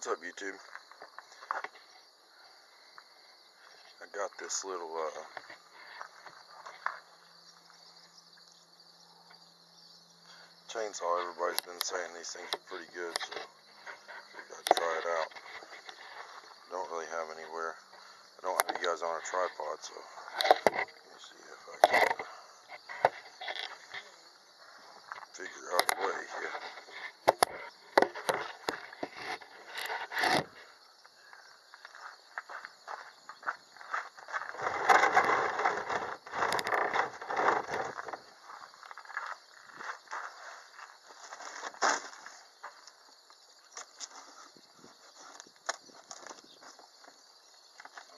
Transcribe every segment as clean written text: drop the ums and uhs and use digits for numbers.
What's up, YouTube? I got this little chainsaw. Everybody's been saying these things are pretty good, so I gotta try it out. Don't really have anywhere. I don't have you guys on a tripod, so let me see if I can figure out a way here.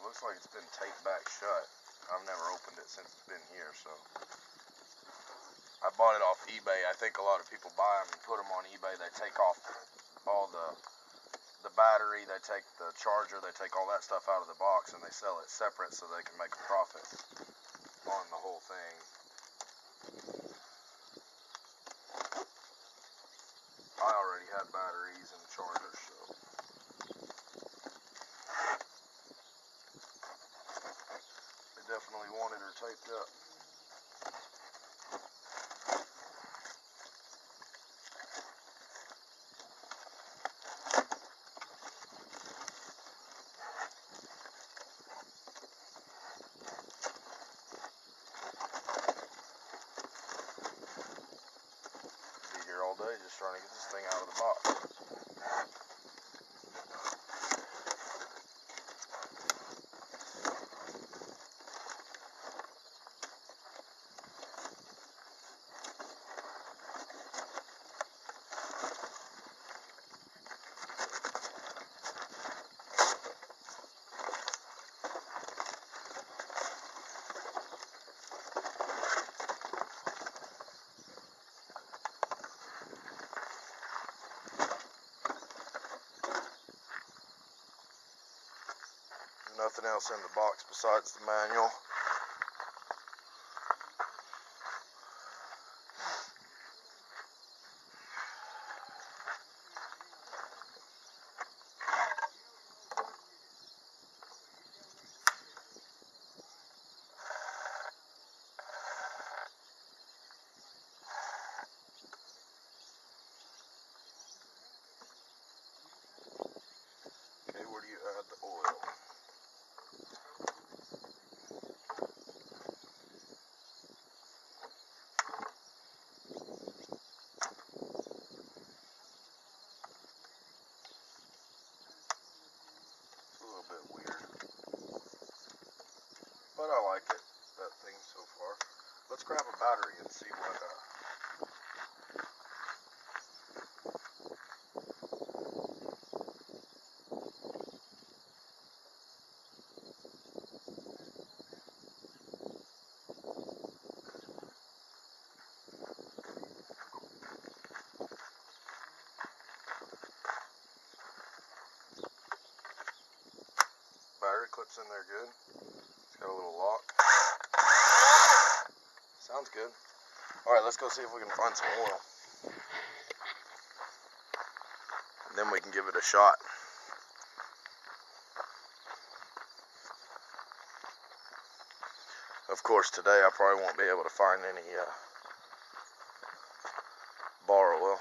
Looks like it's been taped back shut. I've never opened it since it's been here, so I bought it off eBay. I think a lot of people buy them and put them on eBay. They take off all the battery, they take the charger, they take all that stuff out of the box and they sell it separate so they can make a profit on the whole thing. I already had batteries and chargers, so definitely wanted her taped up. Be here all day just trying to get this thing out of the box. Nothing else in the box besides the manual. Okay, where do you add the oil? But I like it, that thing so far. Let's grab a battery and see what battery clips in there good. It's got a little lock. Sounds good. Alright, let's go see if we can find some oil. And then we can give it a shot. Of course, today I probably won't be able to find any bar oil.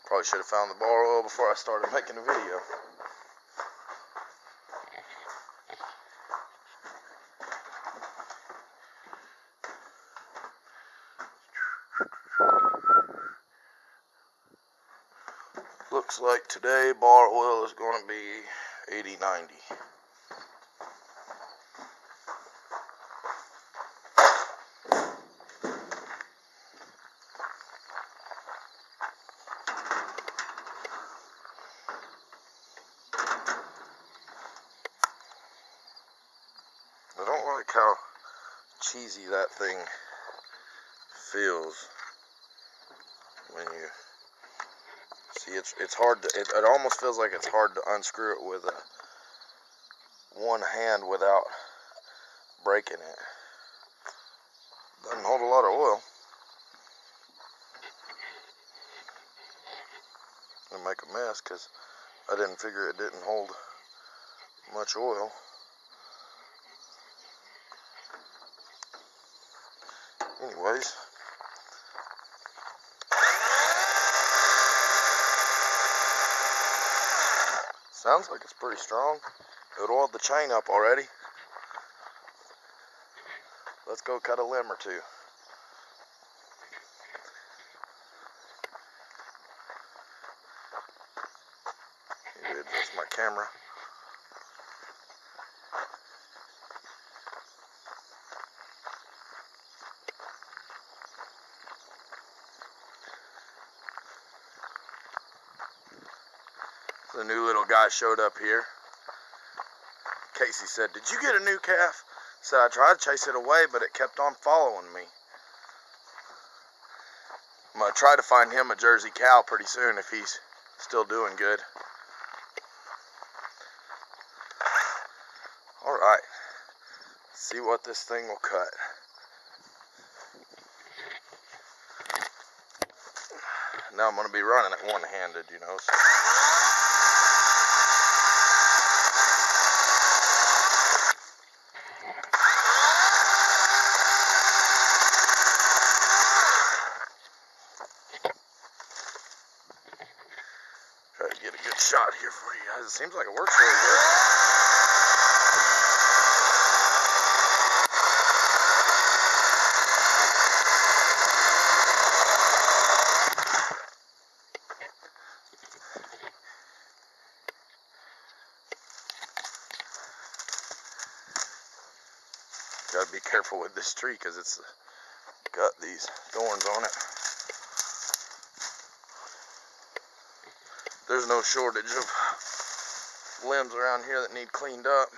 Probably should have found the bar oil before I started making a video. Looks like today bar oil is going to be 80-90. I don't like how cheesy that thing feels when you see it's hard to, it almost feels like it's hard to unscrew it with one hand without breaking it. Doesn't hold a lot of oil. like a mess because I didn't figure it didn't hold much oil. Anyways, sounds like it's pretty strong. It oiled the chain up already. Let's go cut a limb or two. Maybe adjust my camera. The new little guy showed up here. Casey said, "Did you get a new calf?" I said, "I tried to chase it away, but it kept on following me." I'm going to try to find him a Jersey cow pretty soon if he's still doing good. Alright, see what this thing will cut. Now I'm going to be running it one-handed, you know. So. Try to get a good shot here for you guys. It seems like it works really good. Gotta be careful with this tree because it's got these thorns on it. There's no shortage of limbs around here that need cleaned up.